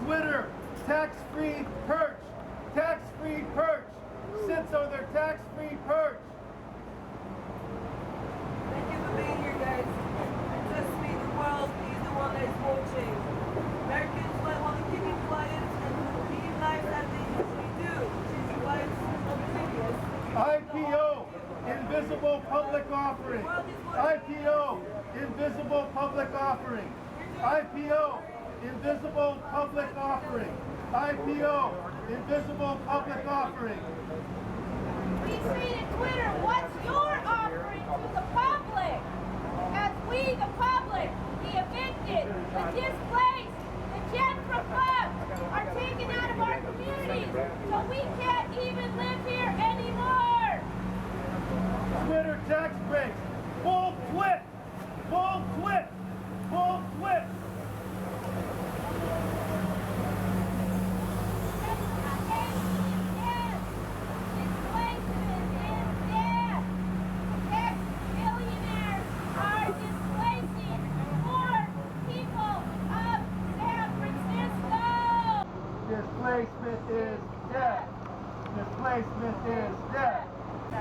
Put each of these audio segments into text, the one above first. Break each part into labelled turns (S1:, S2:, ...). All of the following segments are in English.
S1: Twitter, tax-free perch. Tax-free perch. Sits on their tax-free perch.
S2: Thank you for being here, guys. And trust me, the world is the one that is watching. Americans might want to keep it quiet and live life as they usually do, which is why it's oblivious.
S1: IPO, invisible public offering. IPO, invisible public offering. IPO, invisible public offering. IPO, invisible public offering.
S3: Free Trade and Twitter, what's your offering to the public? As we, the public, the evicted, the displaced, the gentrified, are taken out of our communities, so we can't even live here anymore.
S1: Twitter tax breaks. Full twit. Full twit. Full twit. Displacement is dead. Displacement is dead.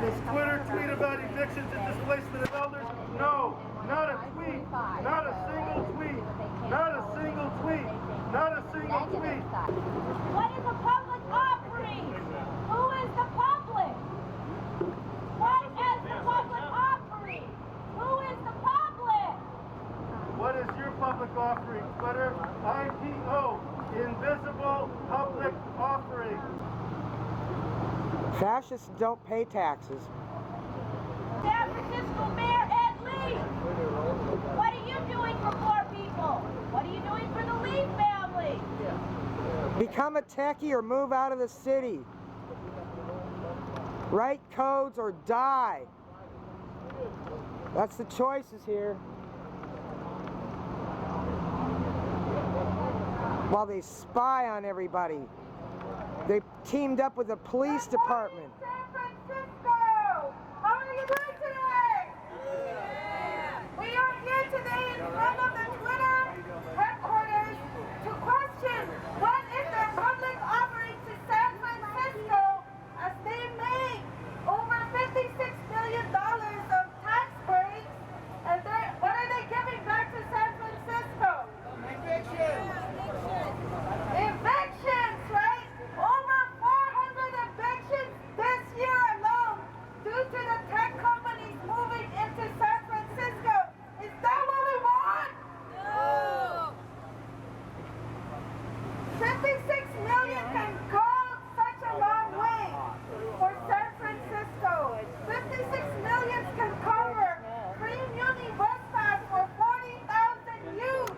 S1: Does Twitter tweet about evictions and displacement of elders? No, not a tweet. Not a single tweet. Not a single tweet. Not a single tweet.
S3: What is a public offering? Who is the public? What is the public offering? Who is the public?
S1: What is your public offering, Twitter? IPO. Invisible public offering.
S4: Fascists don't pay taxes.
S3: San Francisco Mayor Ed Lee, what are you doing for poor people? What are you doing for the Lee family?
S4: Become a techie or move out of the city. Write codes or die. That's the choices here. While they spy on everybody. They teamed up with the police department.
S3: San Francisco! How are you doing today? Yeah. We are here today in front of the Twitter headquarters to question what is their public offering to San Francisco as they made over $56 million of tax breaks, and what are they giving back to San Francisco? Evictions, right? Over 400 evictions this year alone due to the tech companies moving into San Francisco. Is that what we want? No! 56 million can go such a long way for San Francisco. 56 million can cover free muni bus pass for 40,000 youth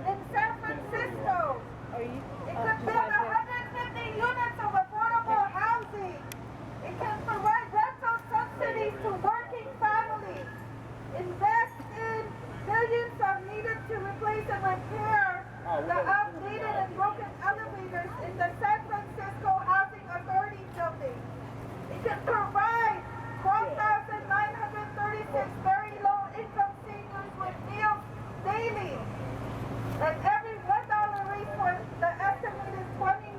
S3: in San Francisco. It could build 150 units of affordable housing. It can provide rental subsidies to working families. Invest in billions of needed to replace and repair the outdated and broken elevators in the San Francisco Housing Authority building. It can provide 12,936 very low income seniors with meals daily. And every $1 raise for the estimated 20,000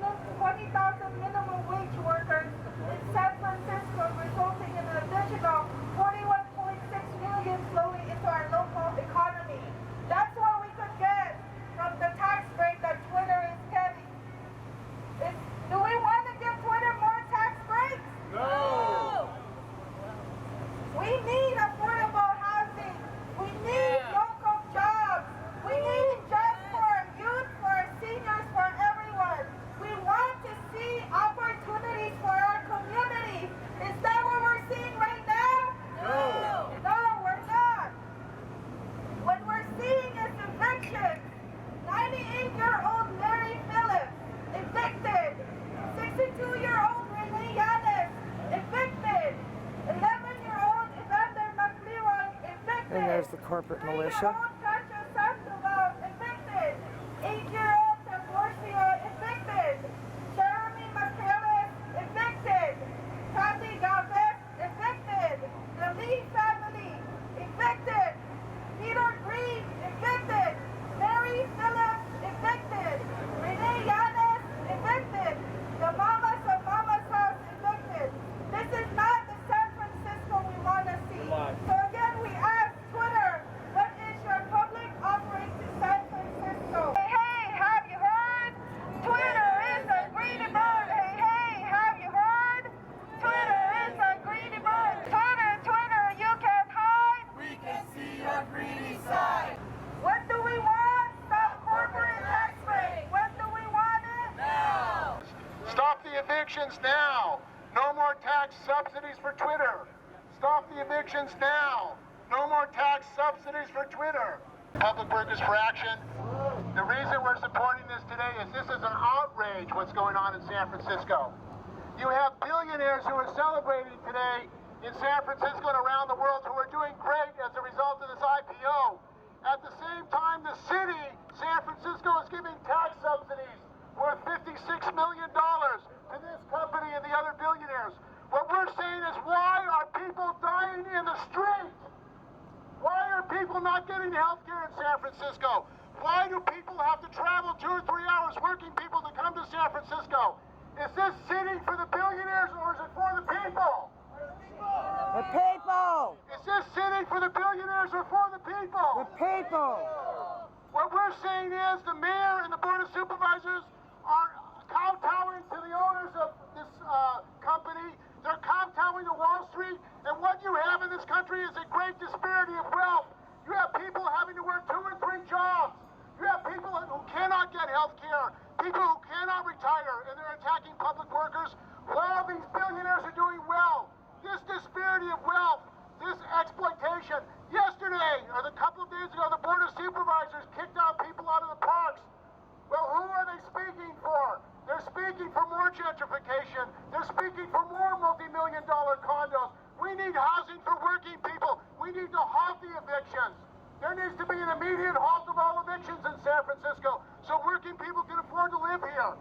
S3: minimum wage workers in San Francisco, resulting in an additional 41.6 million flowing into our local economy. That's what we could get from the tax break that Twitter is getting. Do we want to give Twitter more tax breaks?
S1: No!
S3: We need affordable housing. We need local jobs. We need jobs for our youth, for our seniors, for everyone. We want to see opportunities for our community. Is that what we're seeing right now?
S1: No.
S3: No, we're not. What we're seeing is eviction. 98-year-old Mary Phillips, evicted. 62-year-old Renee Yanes, evicted. 11-year-old Evander McLeod, evicted.
S4: And there's the corporate militia.
S3: 3-year-old Kasia Sandoval, evicted. 8-year-old Temporcio, evicted. Jeremy McCallis, evicted. Kathy Galvez, evicted. The Lee family, evicted. Peter Green, evicted. Mary Phillips, evicted. Renee Yanes,
S1: the evictions now. No more tax subsidies for Twitter. Stop the evictions now. No more tax subsidies for Twitter. Public Workers for Action. The reason we're supporting this today is this is an outrage what's going on in San Francisco. You have billionaires who are celebrating today in San Francisco and around the world who are doing great as a result of this IPO. At the same time, the city, San Francisco, is giving tax subsidies worth $56 million to this company and the other billionaires. What we're saying is, why are people dying in the street? Why are people not getting health care in San Francisco? Why do people have to travel 2 or 3 hours, working people, to come to San Francisco? Is this city for the billionaires or is it for the people?
S4: The people!
S1: Is this city for the billionaires or for the people?
S4: The people!
S1: What we're saying is the mayor and the board of supervisors are kowtowing to the owners of this company. They're kowtowing to Wall Street. And what you have in this country is a great disparity of wealth. You have people having to work 2 or 3 jobs. You have people who cannot get health care, people who cannot retire, and they're attacking public workers while these billionaires are doing well. This disparity of wealth, this exploitation. Yesterday, or a couple of days ago, the Board of Supervisors kicked out people out of the parks. Well, who are they speaking for? They're speaking for more gentrification. They're speaking for more multi-million-dollar condos. We need housing for working people. We need to halt the evictions. There needs to be an immediate halt of all evictions in San Francisco so working people can afford to live here.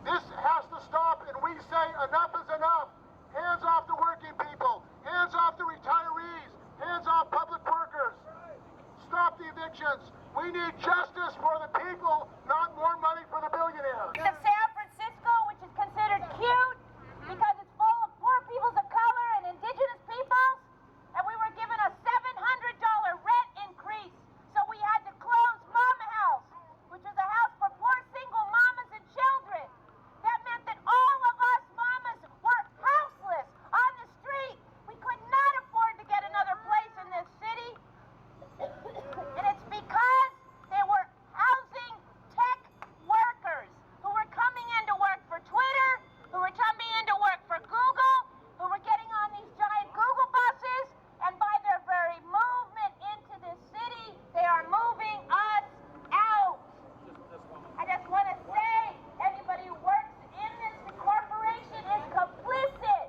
S1: This has to stop, and we say enough is enough. Hands off the working people. Hands off the retirees. Hands off public workers. Stop the evictions. We need justice for the people, not more money for the billionaires.
S3: Of San Francisco, which is considered cute because it's full of poor peoples of color and indigenous peoples, and we were given a $700 rent increase, so we had to close Mama House, which was a house for poor single mamas and children. That meant that all of us mamas were houseless on the street. We could not afford to get another place in this city, and it's because they were housing tech workers who were coming into work for Twitter, who were coming into work for Google, who were getting on these giant Google buses, and by their very movement into this city, they are moving us out. I just want to say, anybody who works in this corporation is complicit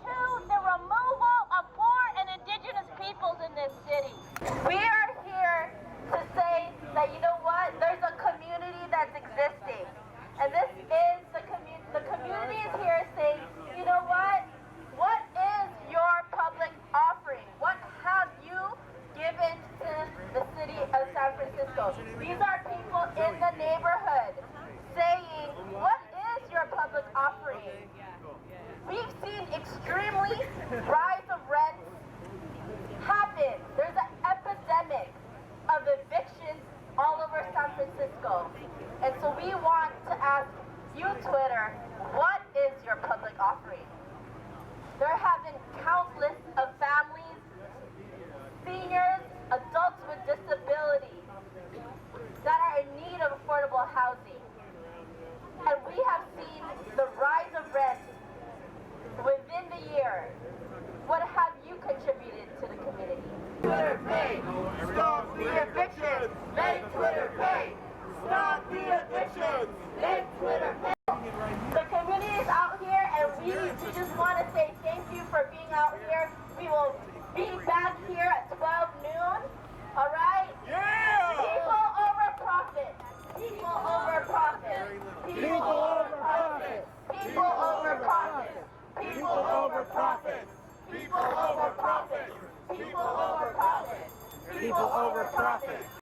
S3: to the removal of poor and indigenous peoples in this city. We are here to say that, you know what, there's a community that's existing. And this is the community is here saying, you know what is your public offering? What have you given to the city of San Francisco? These are people in the neighborhood saying, what is your public offering? We've seen extremely rise of rents happen. There's an epidemic of evictions all over San Francisco. And so we want to ask you, Twitter, what is your public offering? There have been countless of families, seniors, adults with disabilities that are in need of affordable housing. And we have seen the rise of rents within the year. What have you contributed to the community? Twitter pay! Stop the evictions! Make Twitter pay! Stop the evictions! Make Twitter pay! The community is out here, and we just want to say thank you for being out here. We will be back here at 12 noon. All right?
S1: Yeah!
S3: People over profit. People over profit. People over profit. People over profit. People over profit. People over profit. People over profit. People over profit.